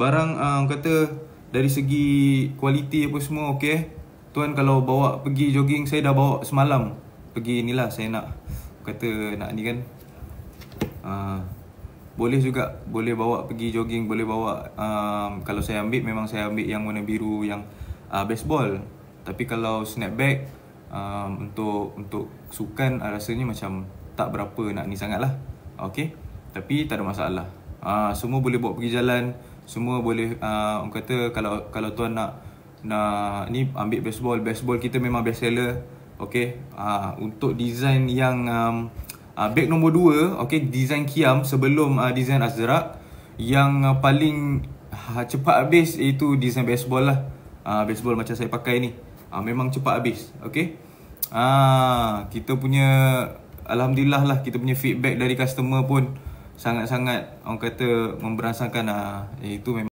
Barang orang kata dari segi kualiti apa semua okey. Tuan kalau bawa pergi jogging, saya dah bawa semalam. Pergi inilah saya nak kata nak ni kan. Boleh juga, boleh bawa pergi jogging, boleh bawa kalau saya ambil memang saya ambil yang warna biru yang baseball. Tapi kalau snapback untuk sukan rasanya macam tak berapa nak ni sangatlah. Okey. Tapi tak ada masalah. Semua boleh bawa pergi jalan, semua boleh orang kata kalau tuan nak ni ambil baseball kita memang best seller. Okey. Untuk design yang bag nombor 2, okey, design Kiam sebelum design Azrak, yang paling cepat habis itu design baseball lah. Baseball macam saya pakai ni. Memang cepat habis. Okey. Kita punya alhamdulillah lah, kita punya feedback dari customer pun sangat-sangat orang kata memberasakan itu memang